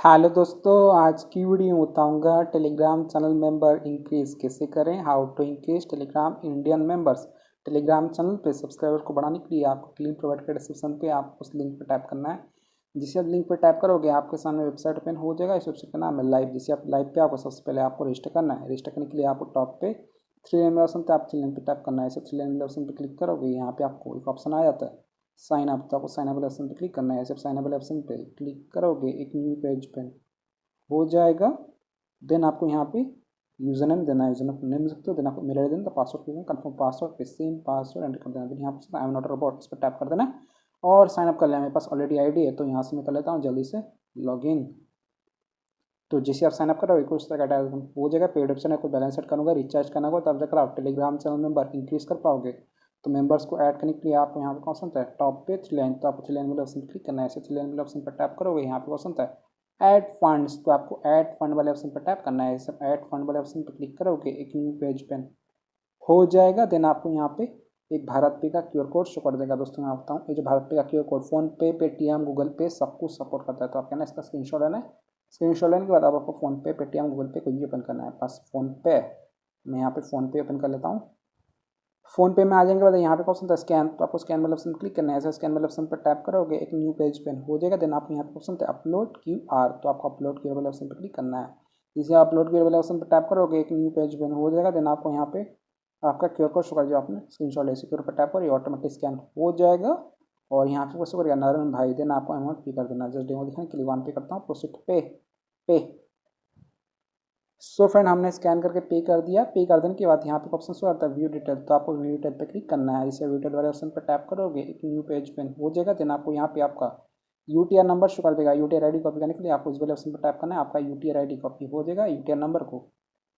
Hello दोस्तों, आज की वीडियो में बताऊंगा टेलीग्राम चैनल मेंबर इंक्रीज कैसे करें। How to increase Telegram Indian members. Telegram channel पे सब्सक्राइबर को बढ़ाने के लिए आपको लिंक प्रोवाइड कर डिस्क्रिप्शन पे आप उस लिंक पे टैप करना है। जिसे आप लिंक पे टैप करोगे आपके सामने वेबसाइट ओपन हो जाएगा। इस वेबसाइट का नाम है लाइव। जिसे आप लाइव पे आपको सबसे पहले आपको रजिस्टर करना है। रजिस्टर करने के लिए आपको टॉप पे थ्री लाइन ऑप्शन पे आप थ्री लाइन पे टैप करना है। इसे थ्री लाइन ऑप्शन पे क्लिक करोगे, यहाँ पे आपको एक ऑप्शन आ जाता है साइन अप। तो आपको साइन अप ऑप्शन पे क्लिक करना है। ऐसे साइन अप ऑप्शन पे क्लिक करोगे, एक न्यू पेज पे हो जाएगा। देन आपको यहाँ पे यूजर नेम देना है। यूजर नेम दे सकते हो। देन आपको मेल आई डी देना, पासवर्ड देना, कंफर्म पासवर्ड पे सेम पासवर्ड एंटर कर देना। देन यहाँ पर आई एम नॉट रोबोट इस पर टैप कर देना और साइन अप कर लेना। मेरे पास ऑलरेडी आईडी है तो यहाँ से मैं कर लेता हूँ जल्दी से लॉग इन। तो जैसे आप साइन अप करोगे कुछ तरह का हो जाएगा। पेड ऑप्शन है, कोई बैलेंस सेट करूँगा, रिचार्ज करना होगा, तब जाकर आप टेलीग्राम चैनल मेंबर इंक्रीज कर पाओगे। तो मेंबर्स को ऐड करने के लिए आपको यहाँ पे कौन सा होता है टॉप पे थ्री लाइन, तो आपको थ्री लाइन वाले ऑप्शन क्लिक करना है। ऐसे थ्री लाइन वाले ऑप्शन पर टैप करोगे, यहाँ पे कौन सा होता है ऐड फंड्स, तो आपको ऐड फंड वाले ऑप्शन पर टैप करना है। सब ऐड फंड वाले ऑप्शन पर क्लिक करोगे, एक न्यू पेज पे हो जाएगा। देन आपको यहाँ पे एक भारत पे का क्यूआर कोड शो कर देगा। दोस्तों मैं बताऊँ, ये जो भारत पे का क्यूआर कोड फोन पे, पेटीएम, गूगल पे सब कुछ सपोर्ट करता है। तो आप कहना इसका स्क्रीनशॉट लेना है। स्क्रीनशॉट लेने के बाद आपको फोन पे, पेटीएम, गूगल पे कुछ भी ओपन करना है। बस फोन पे, मैं यहाँ पे फोन पे ओपन कर लेता हूँ। फोन पे में आ जाने के बाद यहाँ पे ऑप्शन था स्कैन, तो आपको स्कैन वाले ऑप्शन क्लिक करना है। ऐसे स्कैन वाले ऑप्शन पर टैप करोगे, एक न्यू पेज पे हो जाएगा। देन आपको यहाँ पे ऑप्शन था अपलोड क्यूआर, तो आपको अपलोड क्यूआर वाले ऑप्शन पर क्लिक करना है। इसे अपलोड क्यूआर वाले ऑप्शन पर टैप करोगे, एक न्यू पेज पे हो जाएगा। देन आपको यहाँ पे आपका क्यूआर कोड शो कर जो आपने स्क्रीनशॉट है, क्यूआर पर टैप करिए, ऑटोमेटिक स्कैन हो जाएगा। और यहाँ पे शो करेगा नारायण भाई। देन आपको अमाउंट पे कर देना। जस्ट डेमो दिखाने के लिए वन पे करता हूँ, प्रोसीड पे पे। सो फ्रेंड हमने स्कैन करके पे कर दिया। पे कर देने के बाद यहाँ पे ऑप्शन शो आता है व्यू डिटेल, तो आपको व्यू डिटेल पे क्लिक करना है। इसे व्यू डिटेल वाले ऑप्शन पर टैप करोगे, एक न्यू पेज पे हो जाएगा। देन आपको यहाँ पे आपका यूटीआर नंबर शो कर देगा। यूटीआर आईडी कॉपी करने के लिए आपको इस वाले ऑप्शन पर टैप करना है। आपका यूटीआर आईडी कॉपी हो जाएगा। यूटीआर नंबर को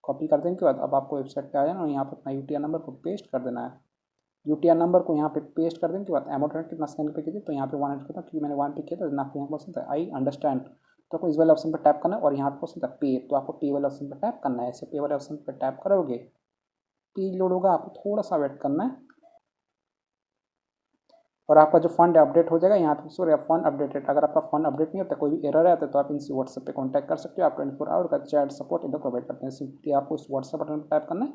कॉपी कर देने के बाद अब आपको वेबसाइट पे आ जाना और यहाँ पर अपना यूटीआर नंबर को पेस्ट कर देना है। यूटीआर नंबर को यहाँ पे पेस्ट कर देने के बाद अमाउंट कितना स्कैन पे कीजिए, तो यहाँ पे 100 करता हूँ क्योंकि मैंने 1 पे किया था। देन आपको यहाँ पर ऑप्शन था आई अंडरस्टैंड, तो आपको इस वाले ऑप्शन पर टैप करना है। और यहाँ पर ऑप्शन था पे, तो आपको पे वाले ऑप्शन पर टैप करना है। ऐसे पे वाले ऑप्शन पर टैप करोगे, पे लोड होगा, आपको थोड़ा सा वेट करना है और आपका जो फंड अपडेट हो जाएगा। यहाँ पे सॉरी फंड अपडेटेड, अगर आपका फंड अपडेट नहीं होता, कोई भी एरर आता है तो आप इनसे व्हाट्सएप पे कांटेक्ट कर सकते हो। आप 24 आवर का चैट सपोर्ट इधर प्रोवाइड करते हैं। सिंपली आपको इस व्हाट्सएप बटन पर टैप करना है,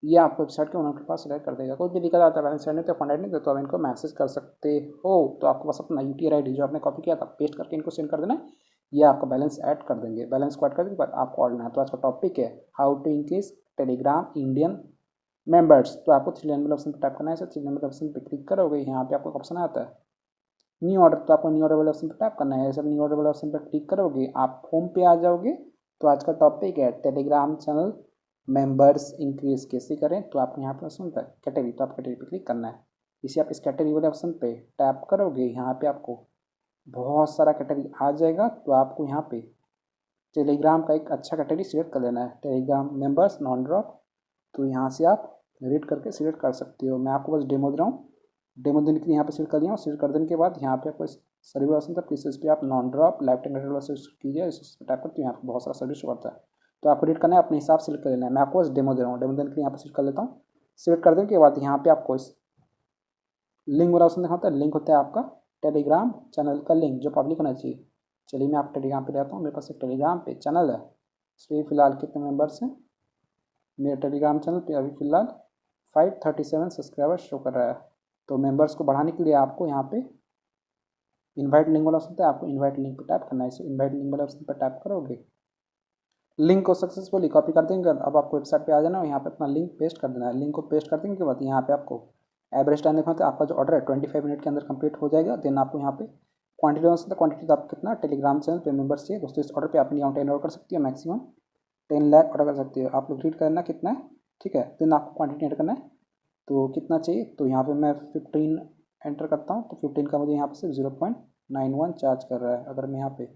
ये आपको वेबसाइट के ओनर के पास सिलेक्ट कर देगा। कोई भी दिक्कत आता है बैलेंस नहीं तो फंड नहीं तो आप इनको मैसेज कर सकते हो। तो आपको बस अपना यूटीआर आईडी जो आपने कॉपी किया था पेस्ट करके इनको सेंड कर देना है, ये आपका बैलेंस ऐड कर देंगे। बैलेंस को ऐड करने के बाद आपको ऑर्डर है। तो आज का टॉपिक है how to increase Telegram Indian members. तो आपको थ्री लाइन वाले ऑप्शन पर टैप करना है। सर थ्री लाइन वाले ऑप्शन पर क्लिक करोगे, यहाँ पे आपको ऑप्शन आता है न्यू ऑर्डर, तो आपको न्यू ऑर्डर वाले ऑप्शन पर टैप करना है। सब न्यू ऑर्डर वाले ऑप्शन पर क्लिक करोगे, आप होम पे आ जाओगे। तो आज का टॉपिक है टेलीग्राम चैनल मेंबर्स इंक्रीज कैसे करें। तो आपको यहाँ पर ऑप्शन होता है कैटेगरी, तो आप कैटेगरी पे क्लिक करना है। इसे आप इस कैटेगरी वाले ऑप्शन पे टैप करोगे, यहाँ पे आपको बहुत सारा कैटेगरी आ जाएगा। तो आपको यहाँ पे टेलीग्राम का एक अच्छा कैटेगरी सिलेक्ट कर लेना है, टेलीग्राम मेंबर्स नॉन ड्रॉप। तो यहाँ से आप रीड करके सिलेक्ट कर सकते हो। मैं आपको बस डेमो दे रहा हूँ। डेमो देने के लिए यहाँ पे सिलेक्ट कर लिया। सिलेक्ट कर देने के बाद यहाँ पे आपको सर्विस ऑप्शन था, प्लीज इस पर आप non drop life time service कीजिए। इस टाइप करते हैं, यहाँ पे बहुत सारा सर्विस करता है। तो आपको रीड करना है, अपने हिसाब से सिलेक्ट कर लेना है। मैं आपको बस डेमो दे रहा हूँ। डेमो देने के लिए यहाँ पे सिलेक्ट कर लेता हूँ। सिलेक्ट कर देने के बाद यहाँ पे आपको इस लिंक वाला ऑप्शन दिखाता है। लिंक होता है आपका टेलीग्राम चैनल का लिंक जो पब्लिक होना चाहिए। चलिए मैं आप टेलीग्राम पे जाता हूँ। मेरे पास एक टेलीग्राम पे चैनल है। इसमें फिलहाल कितने मेंबर्स हैं, मेरे टेलीग्राम चैनल पे अभी फ़िलहाल 537 सब्सक्राइबर शो कर रहा है। तो मेंबर्स को बढ़ाने के लिए आपको यहाँ पे इनवाइट लिंक वाला ऑप्शन है, आपको इनवाइट लिंक पर टैप करना है। इसे इनवाइट लिंक वाले ऑप्शन पर टैप करोगे, लिंक को सक्सेसफुली कॉपी कर देंगे। अब आपको वेबसाइट पे आ जाना है, यहाँ पे अपना लिंक पेस्ट कर देना है। लिंक को पेस्ट कर देने के बाद यहाँ पे आपको एवरेज टाइम देखना है। आपका जो ऑर्डर है 25 मिनट के अंदर कंप्लीट हो जाएगा। देन आपको यहाँ पे क्वांटिटी ऑप्शन, क्वांटिटी तो आप कितना टेलीग्राम चैनल पे मेंबर्स चाहिए दोस्तों। इस ऑर्डर पे आप यहाँ 10 ऑर्डर कर सकती हो, मैक्सिमम 10 लाख ऑर्डर कर सकती हो। आप लोग रीड करना कितना है, ठीक है। देन आपको क्वांटिटी एंटर करना है, तो कितना चाहिए। तो यहाँ पे मैं 15 एंटर करता हूँ। तो 15 का मुझे यहाँ पे सिर्फ 0.91 चार्ज कर रहा है। अगर मैं यहाँ पे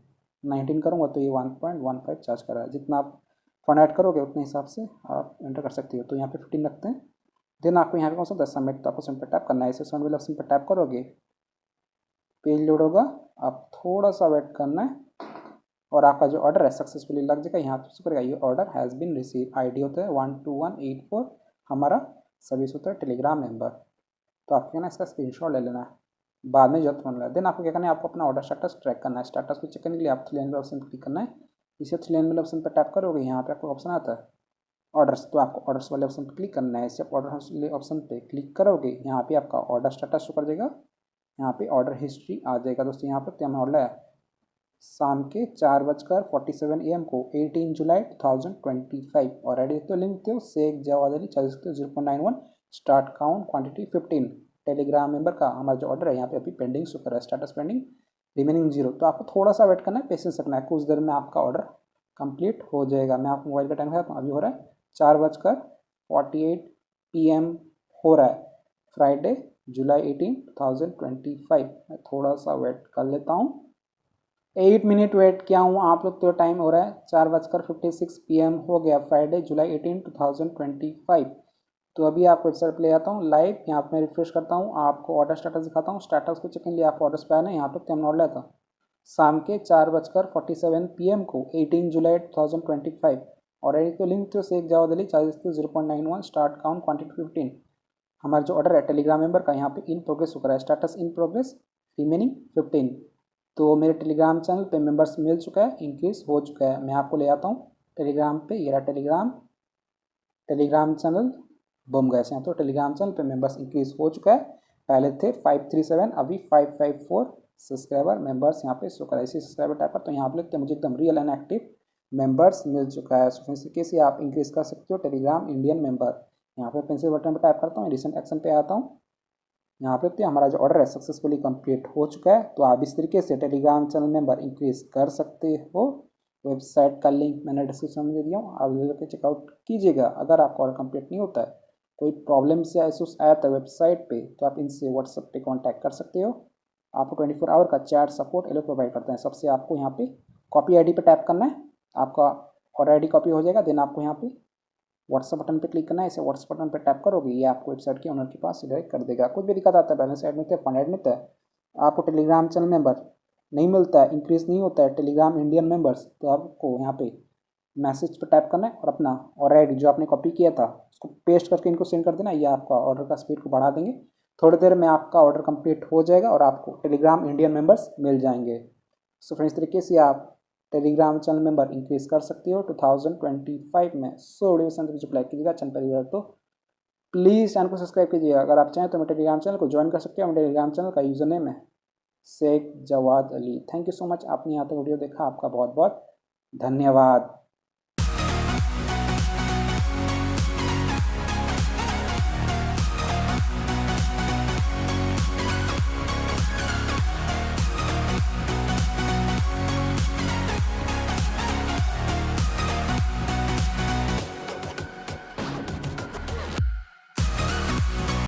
19 करूँगा तो ये 1.15 चार्ज कर रहा है। जितना आप फंड ऐड करोगे उतने हिसाब से आप एंटर कर सकते हो। तो यहाँ पे 15 रखते हैं। देन आपको यहाँ पे कौन सा होता है सबमिट, तो आपको सबमिट पर टैप करना है। इसे सबमिट वाले ऑप्शन पर टैप करोगे, पेज लोड होगा, आप थोड़ा सा वेट करना है और आपका जो ऑर्डर है सक्सेसफुली लग जाएगा। यहाँ पे करेगा ये order has been receive. ID होता है 12184, हमारा सर्विस होता है टेलीग्राम मेंबर। तो आपको ना इसका स्क्रीनशॉट ले लेना है। बाद में जरूरत पड़ रहा है। देन आपको क्या करना है, आपको अपना ऑर्डर स्टेटस ट्रैक करना है। स्टेटस को चेक करने के लिए आप थ्री लाइन वाले ऑप्शन पर क्लिक करना है। इसे थ्री लाइन वाले ऑप्शन पर टैप करोगे, यहाँ पे आपको ऑप्शन आता है ऑर्डर्स, तो आपको ऑर्डर्स वाले ऑप्शन पर क्लिक करना है। इसे आप ऑर्डर वाले ऑप्शन पे क्लिक करोगे, यहाँ पे आपका ऑर्डर स्टेटस शो कर देगा, यहाँ पे ऑर्डर हिस्ट्री आ जाएगा। दोस्तों यहाँ पर हमने ऑर्डर है शाम के 4:47 AM को 18 जुलाई 2025 और रेडी तो लिंक थे Sheikh Jawad Ali 0.91 start count quantity 15 Telegram member का हमारा जो ऑर्डर है यहाँ पे अभी पेंडिंग शो कर रहा है, स्टेटस पेंडिंग रिमेनिंग 0। तो आपको थोड़ा सा वेट करना है, पेशेंस रखना है, कुछ देर में आपका ऑर्डर कंप्लीट हो जाएगा। मैं आपको मोबाइल का टाइम बताता हूँ, अभी हो रहा है 4:48 PM हो रहा है, फ्राइडे जुलाई 18 2025। मैं थोड़ा सा वेट कर लेता हूँ, 8 मिनट वेट किया हूँ आप लोग, तो टाइम हो रहा है 4:56 PM हो गया, फ्राइडे जुलाई 18 2025। तो अभी आप वेबसाइट पर ले जाता हूँ लाइव, यहाँ पर मैं रिफ्रेश करता हूँ, आपको ऑर्डर स्टेटस दिखाता हूँ। स्टेटस को चेक करने के लिए आप ऑर्डर्स पे आना है, यहाँ पर हमने ऑर्डर लिया था शाम के 4:47 PM को 18 जुलाई 2025 और एडी तो लिंक तो शेख जवाद अली चार्जेस तो 0.91 स्टार्ट काउंट क्वांटिटी 15। हमारा जो ऑर्डर है टेलीग्राम मेंबर का यहाँ पे इन प्रोग्रेस हो रहा है, स्टेटस इन प्रोग्रेस रिमेनिंग 15। तो मेरे टेलीग्राम चैनल पे मेंबर्स मिल चुका है, इंक्रीज हो चुका है। मैं आपको ले आता हूँ टेलीग्राम पे, ये रहा टेलीग्राम चैनल बम गए हैं। तो टेलीग्राम चैनल पे मेंबर्स इंक्रीज हो चुका है, पहले थे 537 अभी 554 सब्सक्राइबर मेंबर्स यहाँ पे शो करा। इसी सब्सक्राइबर टाइप पर तो यहाँ पे लिखते हैं मुझे एकदम रियल एंड एक्टिव मेंबर्स मिल चुका है। सो इस तरीके से आप इंक्रीज कर सकते हो टेलीग्राम इंडियन मेंबर। यहाँ पे पेंसिल बटन पर टाइप करता हूँ, रिसेंट एक्शन पे आता हूँ, यहाँ पे हमारा जो ऑर्डर है सक्सेसफुली कंप्लीट हो चुका है। तो आप इस तरीके से टेलीग्राम चैनल मेंबर इंक्रीज कर सकते हो। वेबसाइट का लिंक मैंने डिस्क्रिप्शन में दे दिया हूँ, आप जाकर चेकआउट कीजिएगा। अगर आपका ऑर्डर कंप्लीट नहीं होता है, कोई प्रॉब्लम से इशूज आया था वेबसाइट पे, तो आप इनसे व्हाट्सएप पे कांटेक्ट कर सकते हो। आपको 24 आवर का चैट सपोर्ट ये लोग प्रोवाइड करते हैं। सबसे आपको यहाँ पे कॉपी आईडी पे टैप करना है, आपका ऑर्डर आईडी कॉपी हो जाएगा। देन आपको यहाँ पे व्हाट्सएप बटन पे क्लिक करना है, इसे व्हाट्सएप बटन पे टैप करोगे, ये आपको वेबसाइट के ओनर के पास डायरेक्ट कर देगा। कुछ भी दिक्कत आता है, बैलेंस ऐड नहीं होता है, फंड ऐड नहीं होता है, आपको टेलीग्राम चैनल मेंबर नहीं मिलता है, इंक्रीज नहीं होता है टेलीग्राम इंडियन मेंबर्स, तो आपको यहाँ पे मैसेज पे टैप करना है और अपना ऑर्डर आईडी जो आपने कॉपी किया था उसको पेस्ट करके इनको सेंड कर देना। ये आपका ऑर्डर का स्पीड को बढ़ा देंगे, थोड़ी देर में आपका ऑर्डर कंप्लीट हो जाएगा और आपको टेलीग्राम इंडियन मेंबर्स मिल जाएंगे। सो फ्रेंड्स, इस तरीके से आप टेलीग्राम चैनल मेंबर इंक्रीज कर सकते हो 2025 में। सो वीडियो पसंद लाइक कीजिएगा, चैनल पर तो प्लीज़ चैनल को सब्सक्राइब कीजिएगा। अगर आप चाहें तो मेरे टेलीग्राम चैनल को ज्वाइन कर सकते हो। मेरे टेलीग्राम चैनल का यूज़र नेम है Sheikh Jawad Ali. Thank you so much, आपने यहाँ तक वीडियो देखा, आपका बहुत बहुत धन्यवाद।